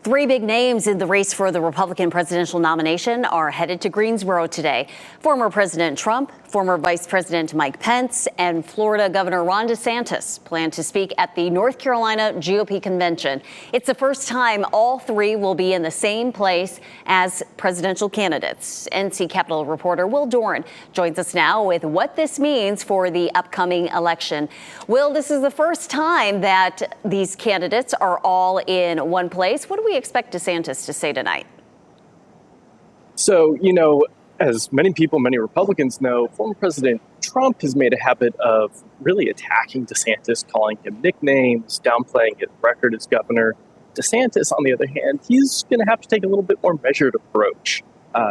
Three big names in the race for the Republican presidential nomination are headed to Greensboro today. Former President Trump, former Vice President Mike Pence, and Florida Governor Ron DeSantis plan to speak at the North Carolina GOP convention. It's the first time all three will be in the same place as presidential candidates. NC Capitol reporter Will Doran joins us now with what this means for the upcoming election. Will, this is the first time that these candidates are all in one place. What do we expect DeSantis to say tonight? So, as many people, many Republicans know, former President Trump has made a habit of really attacking DeSantis, calling him nicknames, downplaying his record as governor. DeSantis, on the other hand, he's going to have to take a little bit more measured approach.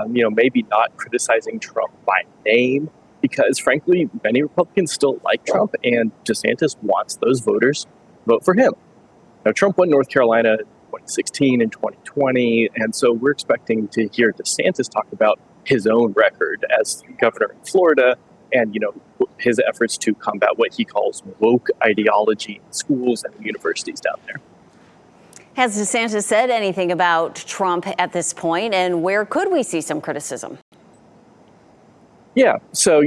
Maybe not criticizing Trump by name, because frankly, many Republicans still like Trump, and DeSantis wants those voters to vote for him. Now, Trump won North Carolina in 2016 and 2020, and so we're expecting to hear DeSantis talk about his own record as governor in Florida and, his efforts to combat what he calls woke ideology in schools and universities down there. Has DeSantis said anything about Trump at this point, and where could we see some criticism? Yeah, so,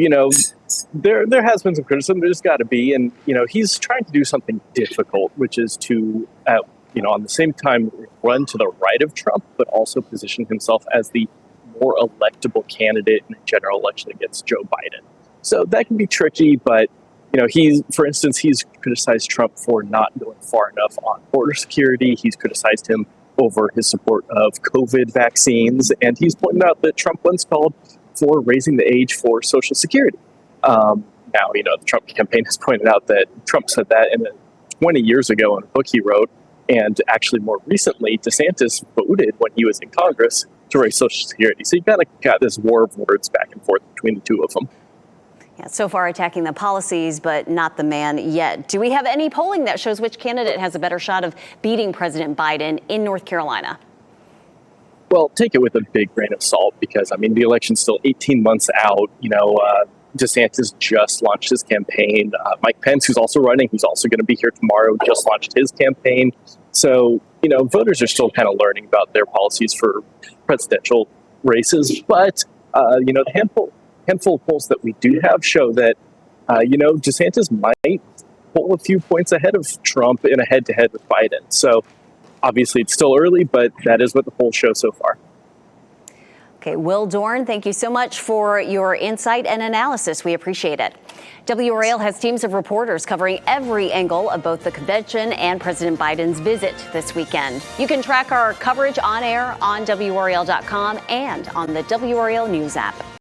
there has been some criticism. There's got to be. And, he's trying to do something difficult, which is to, on the same time, run to the right of Trump, but also position himself as the more electable candidate in a general election against Joe Biden. So that can be tricky, but, he's criticized Trump for not going far enough on border security. He's criticized him over his support of COVID vaccines. And he's pointed out that Trump once called for raising the age for Social Security. Now, the Trump campaign has pointed out that Trump said that 20 years ago in a book he wrote. And actually, more recently, DeSantis voted when he was in Congress to raise Social Security. So you kind of got this war of words back and forth between the two of them. Yeah, so far attacking the policies, but not the man yet. Do we have any polling that shows which candidate has a better shot of beating President Biden in North Carolina? Well, take it with a big grain of salt because, the election's still 18 months out. DeSantis just launched his campaign. Mike Pence, who's also running, who's also going to be here tomorrow, just launched his campaign. So, voters are still kind of learning about their policies for presidential races. But, the handful of polls that we do have show that, DeSantis might pull a few points ahead of Trump in a head-to-head with Biden. So, obviously, it's still early, but that is what the polls show so far. Okay, Will Doran, thank you so much for your insight and analysis. We appreciate it. WRAL has teams of reporters covering every angle of both the convention and President Biden's visit this weekend. You can track our coverage on air on WRAL.com and on the WRAL News app.